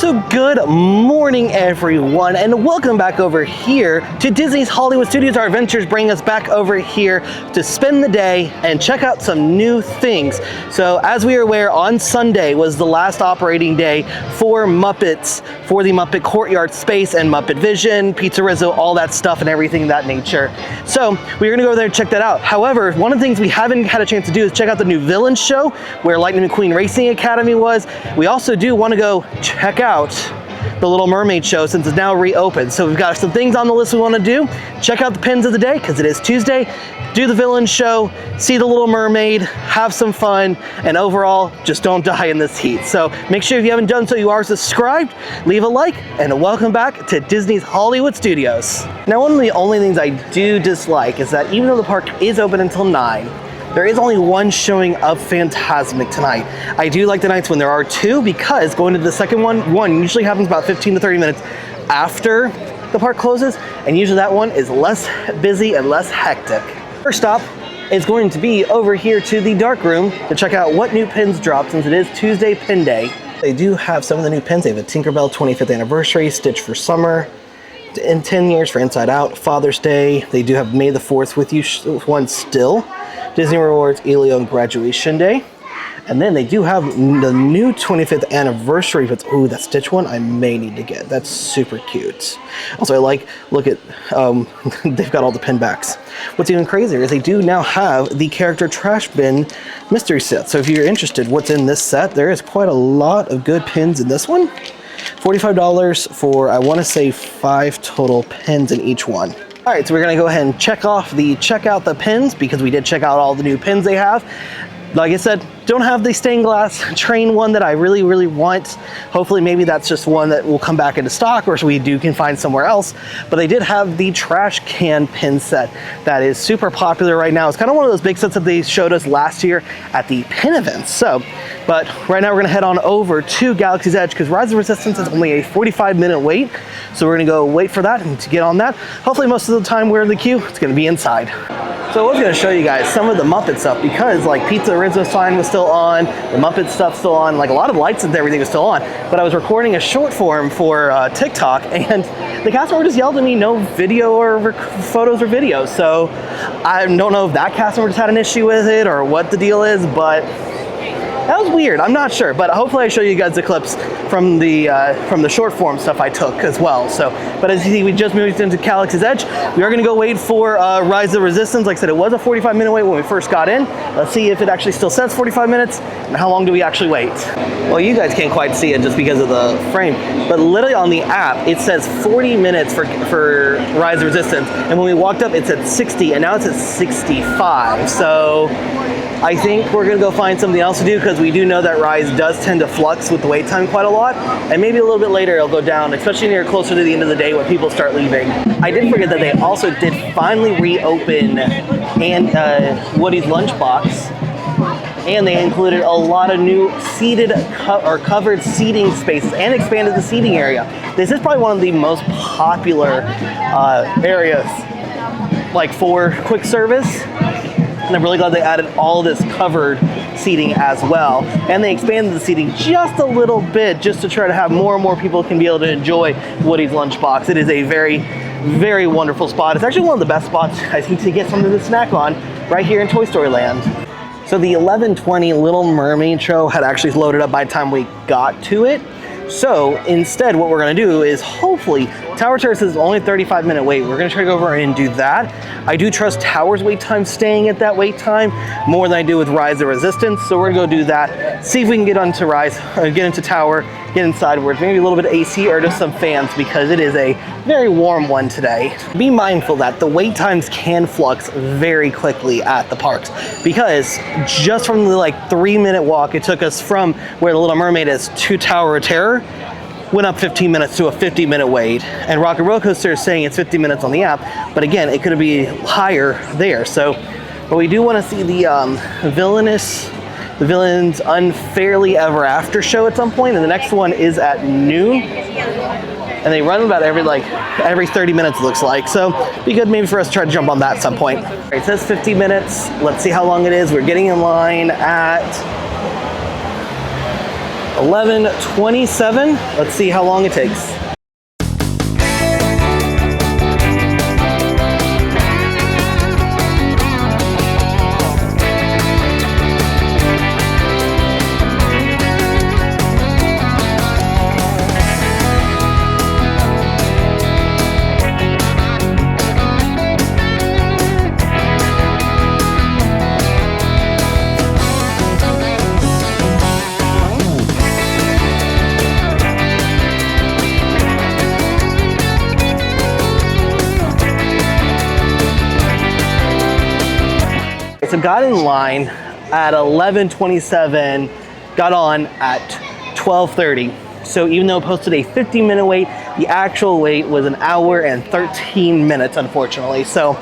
So good morning everyone, and welcome back over here to Disney's Hollywood Studios. Our adventures bring us back over here to spend the day and check out some new things. So as we are aware, on Sunday was the last operating day for Muppets, for the Muppet Courtyard space and Muppet Vision, Pizza Rizzo, all that stuff and everything of that nature. So we're gonna go over there and check that out. However, one of the things we haven't had a chance to do is check out the new Villains show where Lightning McQueen Racing Academy was. We also do want to go check out the Little Mermaid show since it's now reopened. So we've got some things on the list we want to do. Check out the pins of the day because it is Tuesday. Do the Villains show, see the Little Mermaid, have some fun, and overall, just don't die in this heat. So make sure if you haven't done so, you are subscribed, leave a like, and welcome back to Disney's Hollywood Studios. Now, one of the only things I do dislike is that even though the park is open until 9, there is only one showing of Fantasmic tonight. I do like the nights when there are two because going to the second one usually happens about 15 to 30 minutes after the park closes, and usually that one is less busy and less hectic. First stop is going to be over here to the dark room to check out what new pins dropped since it is Tuesday Pin Day. They do have some of the new pins. They have a Tinkerbell 25th anniversary, Stitch for summer, in 10 years for Inside Out, Father's Day. They do have May the 4th with you one still. Disney Rewards, Elio, and Graduation Day. And then they do have the new 25th anniversary. Ooh, that Stitch one I may need to get. That's super cute. Also, look at, they've got all the pin backs. What's even crazier is they do now have the character trash bin mystery set. So if you're interested what's in this set, there is quite a lot of good pins in this one. $45 for, I want to say, 5 total pins in each one. All right, so we're gonna go ahead and check out the pins because we did check out all the new pins they have. Like I said, don't have the stained glass train one that I really want. Hopefully maybe that's just one that will come back into stock or we can find somewhere else. But they did have the trash can pin set that is super popular right now. It's kind of one of those big sets that they showed us last year at the pin events. So, but right now we're gonna head on over to Galaxy's Edge because Rise of Resistance is only a 45-minute wait. So we're gonna go wait for that and to get on that. Hopefully most of the time we're in the queue, it's gonna be inside. So I was going to show you guys some of the Muppet stuff because like Pizza Rizzo sign was still on, the Muppet stuff still on, like a lot of lights and everything was still on. But I was recording a short form for TikTok and the cast member just yelled at me, no video or photos or videos. So I don't know if that cast member just had an issue with it or what the deal is, but that was weird. I'm not sure, but hopefully I show you guys the clips from the short form stuff I took as well. So, but as you see, we just moved into Galaxy's Edge. We are going to go wait for Rise of Resistance. Like I said, it was a 45-minute wait when we first got in. Let's see if it actually still says 45 minutes and how long do we actually wait. Well, you guys can't quite see it just because of the frame, but literally on the app it says 40 minutes for Rise of Resistance, and when we walked up it said 60, and now it says 65. So I think we're gonna go find something else to do because we do know that Rise does tend to flux with the wait time quite a lot, and maybe a little bit later it'll go down, especially near closer to the end of the day when people start leaving. I did forget that they also did finally reopen Woody's Lunchbox, and they included a lot of new seated or covered seating spaces and expanded the seating area. This is probably one of the most popular areas like for quick service. And I'm really glad they added all this covered seating as well. And they expanded the seating just a little bit just to try to have more and more people can be able to enjoy Woody's Lunchbox. It is a very wonderful spot. It's actually one of the best spots, I think, to get something to snack on right here in Toy Story Land. So the 11:20 Little Mermaid show had actually loaded up by the time we got to it. So instead, what we're gonna do is hopefully, Tower Terrace is only a 35-minute wait. We're gonna try to go over and do that. I do trust Tower's wait time staying at that wait time more than I do with Rise of Resistance. So we're gonna go do that. See if we can get onto Rise, get into Tower, get inside where it's maybe a little bit of AC or just some fans because it is a very warm one today. Be mindful that the wait times can flux very quickly at the parks because just from the 3-minute walk it took us from where the Little Mermaid is to Tower of Terror, went up 15 minutes to a 50-minute wait. And Rocket Roller Coaster is saying it's 50 minutes on the app, but again, it could be higher there. So, but we do want to see the Villains Unfairly Ever After show at some point, and the next one is at noon. And they run about every 30 minutes, it looks like. So be good maybe for us to try to jump on that at some point. All right, it says 50 minutes. Let's see how long it is. We're getting in line at 11:27. Let's see how long it takes. So got in line at 11:27, got on at 12:30. So even though it posted a 50-minute wait, the actual wait was an hour and 13 minutes, unfortunately. So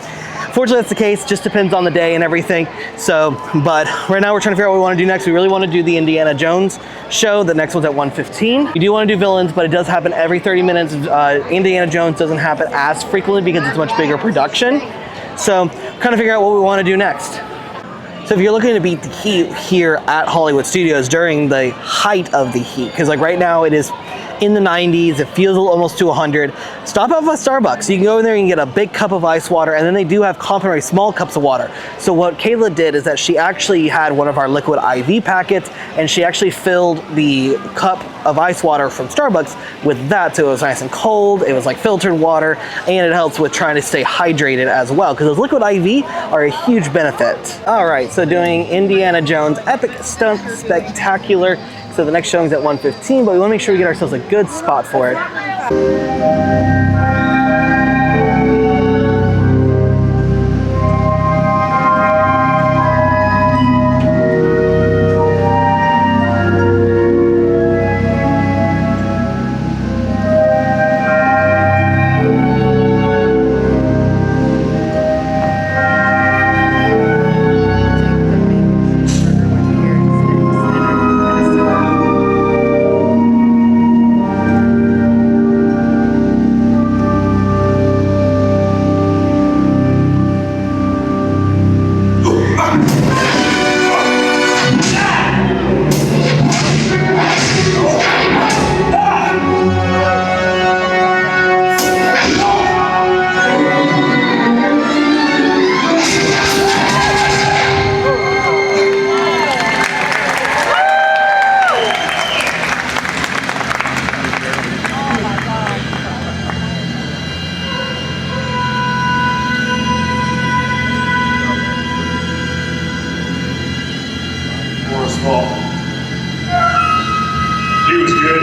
fortunately that's the case, just depends on the day and everything. So, but right now we're trying to figure out what we want to do next. We really want to do the Indiana Jones show. The next one's at 1:15. We do want to do villains, but it does happen every 30 minutes. Indiana Jones doesn't happen as frequently because it's a much bigger production. So kind of figure out what we want to do next. So if you're looking to beat the heat here at Hollywood Studios during the height of the heat, because like right now it is in the 90s, it feels almost to 100, stop off at Starbucks. You can go in there and get a big cup of ice water, and then they do have complimentary small cups of water. So what Kayla did is that she actually had one of our liquid IV packets, and she actually filled the cup of ice water from Starbucks with that, so it was nice and cold, it was like filtered water, and it helps with trying to stay hydrated as well, because those liquid IV are a huge benefit. All right, so doing Indiana Jones Epic Stunt Spectacular. So the next showing's at 1:15, but we want to make sure we get ourselves a good spot for it. He was good.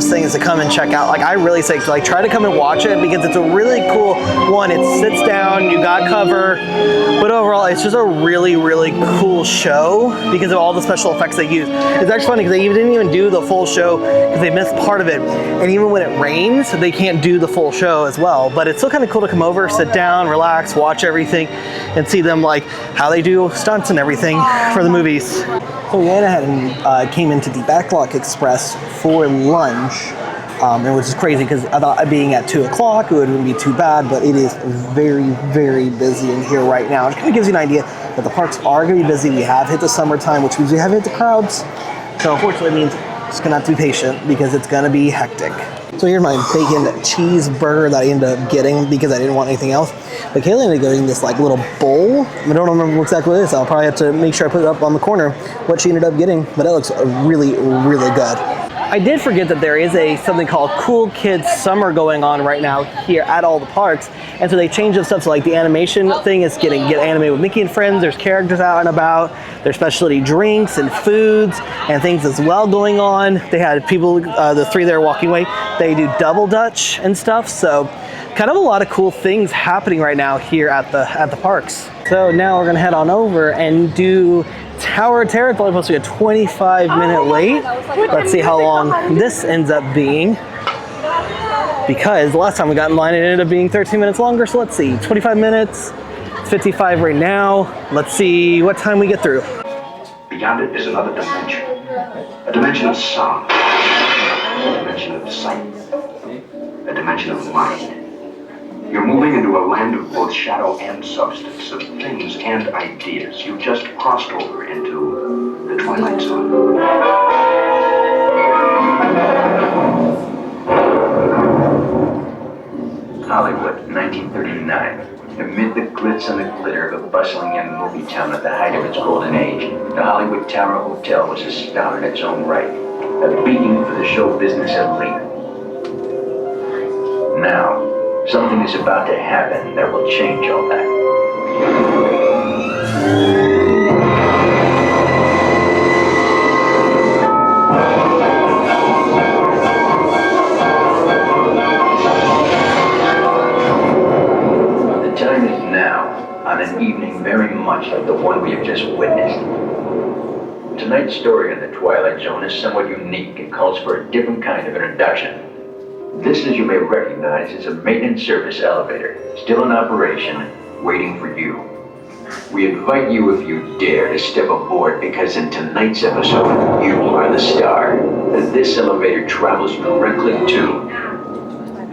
coolest things to come and check out. Like I really say, like try to come and watch it because it's a really cool one. It sits down, you got cover, but overall it's just a really, really cool show because of all the special effects they use. It's actually funny because they didn't even do the full show because they missed part of it. And even when it rains, they can't do the full show as well. But it's still kind of cool to come over, sit down, relax, watch everything, and see them like how they do stunts and everything for the movies. So we went ahead and came into the Backlot Express for lunch, and which is crazy because I thought being at 2 o'clock it wouldn't be too bad, but it is very, very busy in here right now. It kind of gives you an idea that the parks are going to be busy. We have hit the summertime, which means we haven't hit the crowds. So unfortunately it means just going to have to be patient because it's going to be hectic. So here's my bacon cheeseburger that I ended up getting because I didn't want anything else. But Kayla ended up getting this like little bowl. I don't remember exactly what it is. I'll probably have to make sure I put it up on the corner what she ended up getting. But it looks really, really good. I did forget that there is something called Cool Kids Summer going on right now here at all the parks. And so they changed up stuff. So like the animation thing is get animated with Mickey and Friends. There's characters out and about. There's specialty drinks and foods and things as well going on. They had people, the three there walking away. They do double dutch and stuff. So kind of a lot of cool things happening right now here at the parks. So now we're gonna head on over and do Tower of Terror. It's only supposed to be a 25-minute wait. Let's see how long this ends up being. Because the last time we got in line, it ended up being 13 minutes longer. So let's see, 25 minutes, it's 55 right now. Let's see what time we get through. Beyond it is another dimension. A dimension of sound. A dimension of sight. A dimension of mind. You're moving into a land of both shadow and substance, of things and ideas. You've just crossed over into the Twilight Zone. Hollywood, 1939. Amid the glitz and the glitter of a bustling young movie town at the height of its golden age, the Hollywood Tower Hotel was a star in its own right, a beacon for the show business elite. Now, something is about to happen that will change all that. The time is now, on an evening very much like the one we have just witnessed. Tonight's story in the Twilight Zone is somewhat unique and calls for a different kind of introduction. This, as you may recognize, is a maintenance service elevator, still in operation, waiting for you. We invite you, if you dare, to step aboard because in tonight's episode, you are the star, as this elevator travels you directly to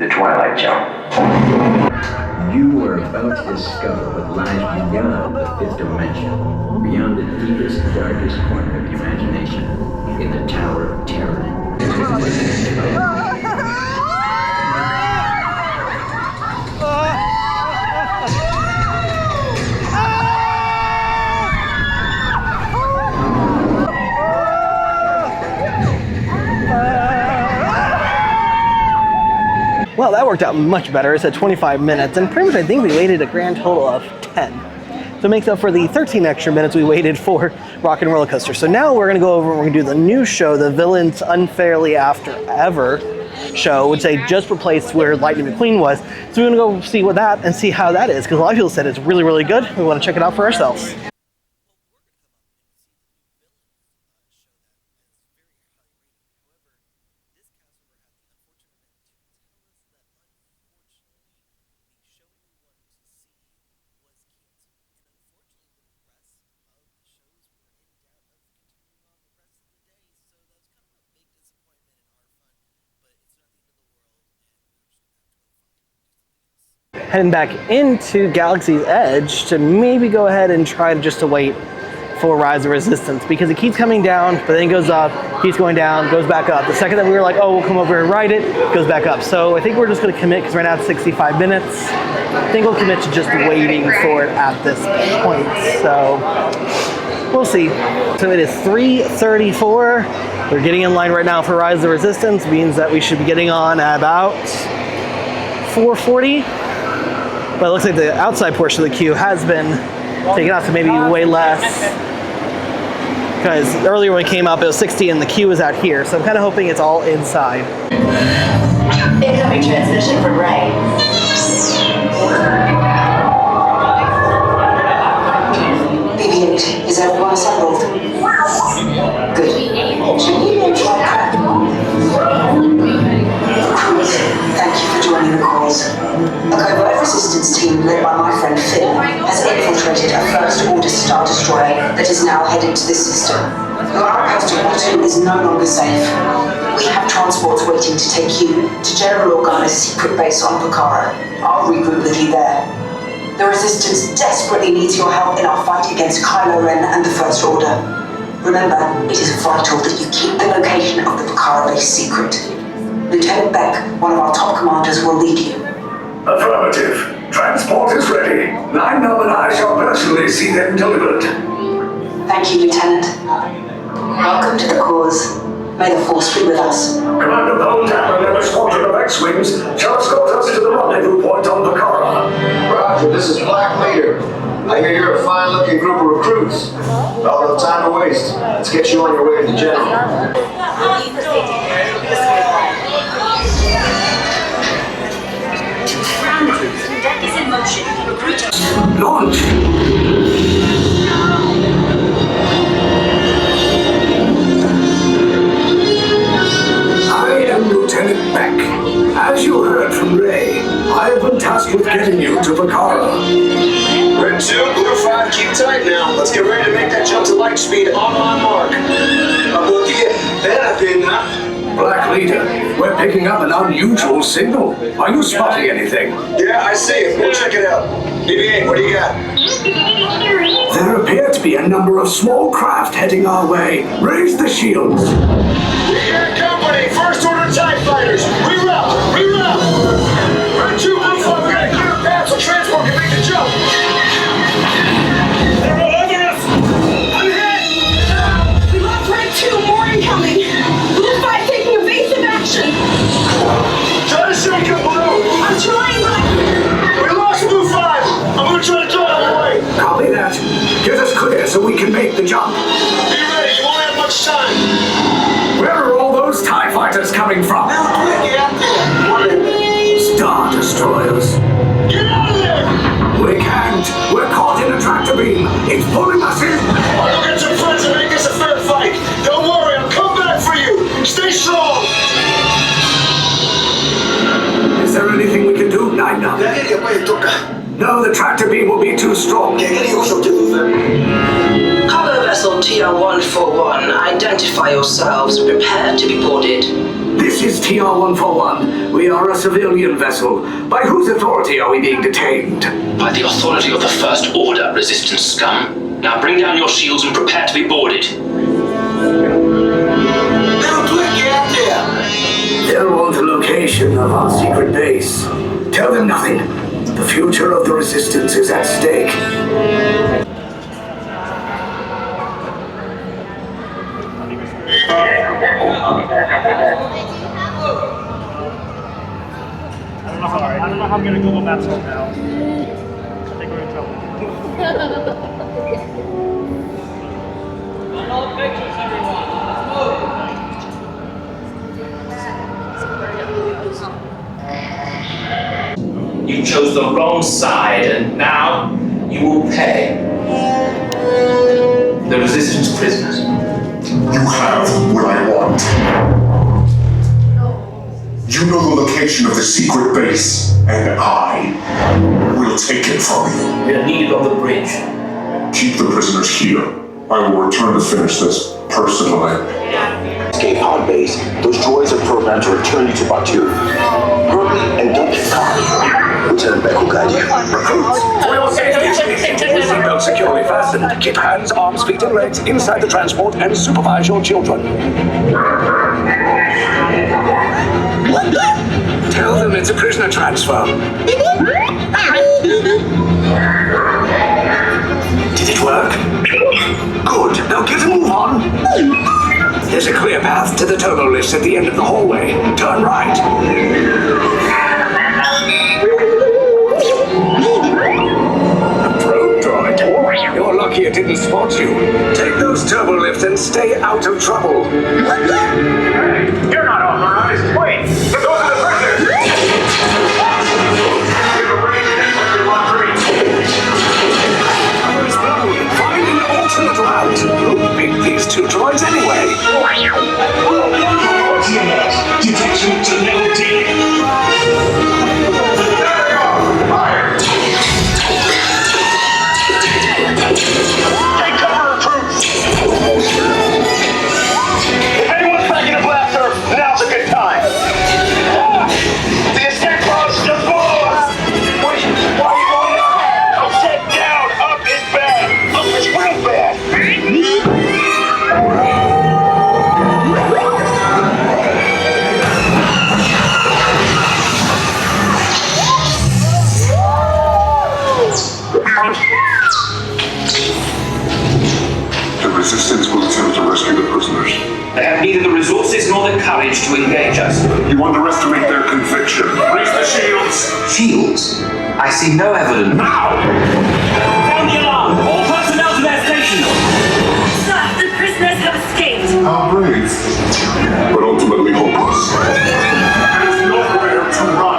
the Twilight Zone. You are about to discover what lies beyond the fifth dimension, beyond the deepest, darkest corner of the imagination, in the Tower of Terror. Well, that worked out much better. It said 25 minutes, and pretty much I think we waited a grand total of 10. So it makes up for the 13 extra minutes we waited for Rock and Roller Coaster. So now we're gonna go over and we're gonna do the new show, the Villains Unfairly After Ever show, which they just replaced where Lightning McQueen was. So we're gonna go see what that and see how that is, because a lot of people said it's really, really good. We wanna check it out for ourselves. Heading back into Galaxy's Edge to maybe go ahead and try to wait for Rise of Resistance, because it keeps coming down, but then it goes up, keeps going down, goes back up. The second that we were like, oh, we'll come over and ride it, goes back up. So I think we're just gonna commit, because right now it's 65 minutes. I think we'll commit to just waiting for it at this point. So we'll see. So it is 3:34. We're getting in line right now for Rise of Resistance, means that we should be getting on at about 4:40. But it looks like the outside portion of the queue has been taken out to maybe way less. because earlier when it came up it was 60 and the queue was out here, so I'm kind of hoping it's all inside. Incoming transmission from Ray. BB-8, is everyone assembled? Good. Should we even try that? Crews, thank you for joining the cause. A covert resistance team led by my friend Finn has infiltrated a First Order Star Destroyer that is now headed to this system. Your outpost at Waterloo is no longer safe. We have transports waiting to take you to General Organa's secret base on Pucara. I'll regroup with you there. The Resistance desperately needs your help in our fight against Kylo Ren and the First Order. Remember, it is vital that you keep the location of the Pucara base secret. Lieutenant Beck, one of our top commanders, will lead you. Affirmative. Transport is ready. 9-Num and I shall personally see them delivered. Thank you, Lieutenant. Welcome to the cause. May the Force be with us. Commander Boltam and a squadron of X-Wings shall escort us to the rendezvous point on Pucara. Roger, this is Black Leader. I hear you're a fine-looking group of recruits. No time to waste. Let's get you on your way to the General. Deck is in motion. Launch! I am Lieutenant Beck. As you heard from Ray, I have been tasked with getting you to Pucara. Red 2, Blue 5, keep tight now. Let's get ready to make that jump to light speed on my mark. Black Leader, we're picking up an unusual signal. Are you spotting anything? Yeah, I see it. We'll check it out. BB-8, what do you got? There appear to be a number of small craft heading our way. Raise the shields. Here company, First Order TIE Fighters. Reroute! Reroute! Red 2, Blue 5, we got a clear path so transport can make the jump. They're all over us! I'm hit! We lost Red 2, more incoming. Blue 5 taking evasive action. Try to shake up Blue! I'm trying, but We lost Blue 5! I'm gonna try to drive them away! Copy that. Get us clear so we can make the jump. Be ready, you won't have much time! Where are all those TIE fighters coming from? Star Destroyers. Get out of there! We can't. We're caught in a tractor beam. It's pulling us in. I'll get some friends and make this a fair fight. Don't worry, I'll come back for you. Stay strong. Is there anything we can do, 9-Num? No, the tractor beam will be too strong. Cargo vessel TR-141, identify yourselves and prepare to be boarded. This is TR-141. We are a civilian vessel. By whose authority are we being detained? By the authority of the First Order, Resistance scum. Now bring down your shields and prepare to be boarded. They'll want the location of our secret base. Tell them nothing. The future of the Resistance is at stake. I don't know how I'm gonna Google Maps right now. I think we're in trouble. All the pictures, everyone. You chose the wrong side, and now you will pay. The Resistance prisoners. You have what I want. You know the location of the secret base, and I will take it from you. We are needed on the bridge. Keep the prisoners here. I will return to finish this personally. Escape pod base. Those droids are programmed to return you to Batu. Hurry and don't get caught. Lieutenant Beck will guide you. Recruits. Seatbelt securely fastened. Keep hands, arms, feet, and legs inside the transport and supervise your children. Tell them it's a prisoner transfer. Did it work? Good. Now get a move on. There's a clear path to the turbo lifts at the end of the hallway. Turn right. A probe droid. You're lucky it didn't spot you. Take those turbo lifts and shields? I see no evidence. Now! Sound the alarm! All personnel to their stations! Sir, the prisoners have escaped. How brave, but ultimately hopeless. There's nowhere to run.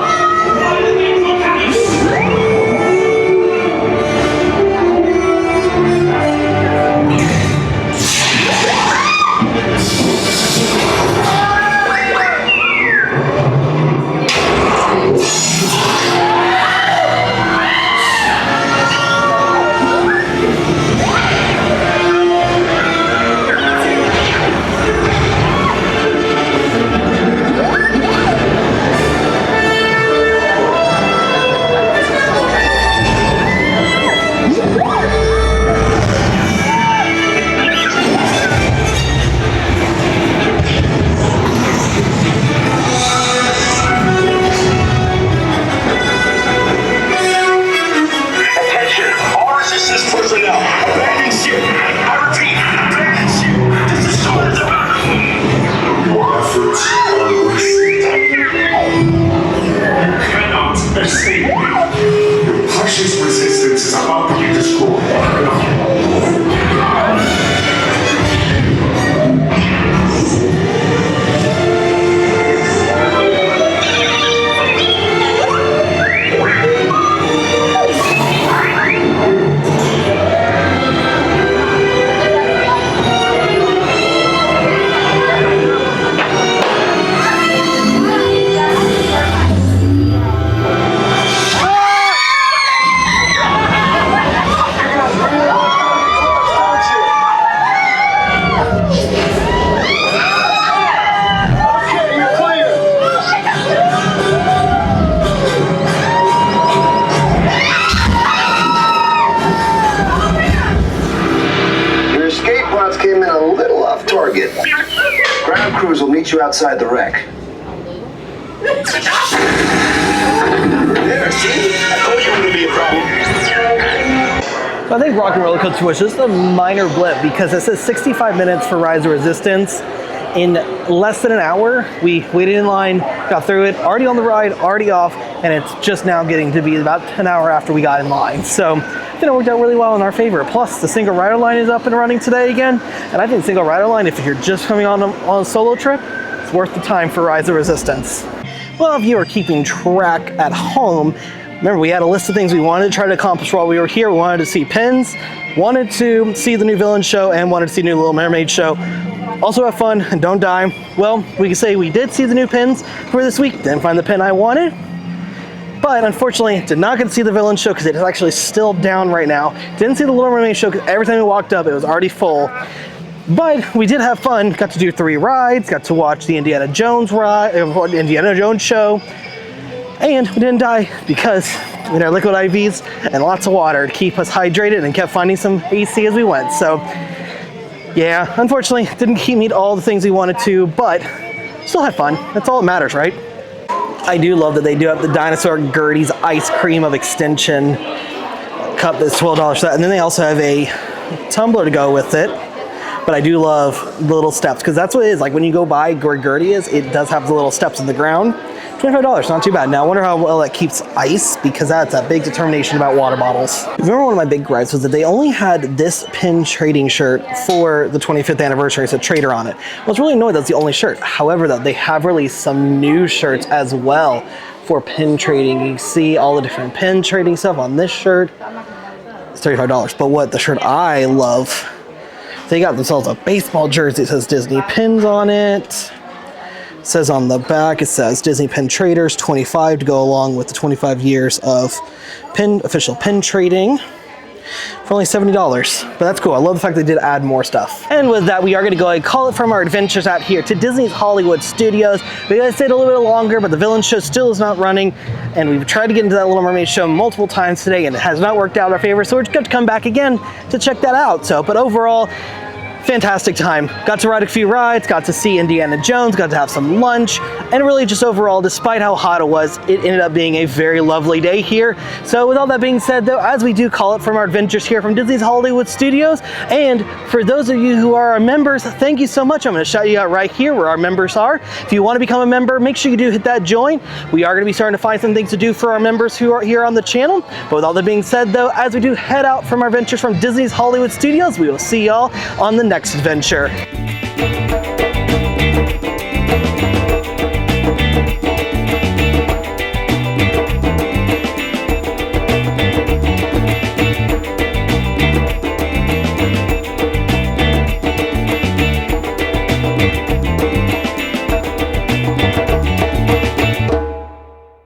Ground crews will meet you outside the wreck. There, see? I told you it would be a problem. I think Rock and Roller Coaster was just a minor blip because it says 65 minutes for Rise of Resistance. In less than an hour, we waited in line, got through it, already on the ride, already off, and it's just now getting to be about an hour after we got in line. So I think it worked out really well in our favor. Plus, the single rider line is up and running today again, and I think single rider line, if you're just coming on a solo trip, it's worth the time for Rise of Resistance. Well, if you are keeping track at home, remember we had a list of things we wanted to try to accomplish while we were here. We wanted to see pins, wanted to see the new villain show, and wanted to see the new Little Mermaid show. Also have fun and don't die. Well, we can say we did see the new pins for this week. Didn't find the pin I wanted, but unfortunately did not get to see the villain show because it is actually still down right now. Didn't see the Little Mermaid show because every time we walked up it was already full. But we did have fun. Got to do 3 rides. Got to watch the Indiana Jones ride, Indiana Jones show, and we didn't die because we had liquid IVs and lots of water to keep us hydrated and kept finding some AC as we went. So yeah, unfortunately, didn't meet all the things we wanted to, but still had fun. That's all that matters, right? I do love that they do have the Dinosaur Gertie's Ice Cream of Extension cup that's $12 set, and then they also have a tumbler to go with it. But I do love the little steps, because that's what it is. Like when you go by where Gertie is, it does have the little steps in the ground. $25, not too bad. Now I wonder how well that keeps ice, because that's a big determination about water bottles. Remember, one of my big gripes was that they only had this pin trading shirt for the 25th anniversary. It said Trader on it. I was really annoyed that's the only shirt. However, though, they have released some new shirts as well for pin trading. You see all the different pin trading stuff on this shirt. It's $35. But what the shirt I love, they got themselves a baseball jersey. It says Disney Pins on it. It says on the back, it says Disney Pin Traders 25 to go along with the 25 years of official pin trading for only $70. But that's cool. I love the fact they did add more stuff. And with that, we are going to go and call it from our adventures out here to Disney's Hollywood Studios. We guys stayed a little bit longer, but the villain show still is not running. And we've tried to get into that Little Mermaid show multiple times today, and it has not worked out in our favor. So we're just going to come back again to check that out. So, but overall, fantastic time. Got to ride a few rides, got to see Indiana Jones, got to have some lunch, and really just overall, despite how hot it was, it ended up being a very lovely day here. So with all that being said though, as we do call it from our adventures here from Disney's Hollywood Studios, and for those of you who are our members, thank you so much. I'm going to shout you out right here where our members are. If you want to become a member, make sure you do hit that join. We are going to be starting to find some things to do for our members who are here on the channel. But with all that being said though, as we do head out from our adventures from Disney's Hollywood Studios, we will see y'all on the next adventure.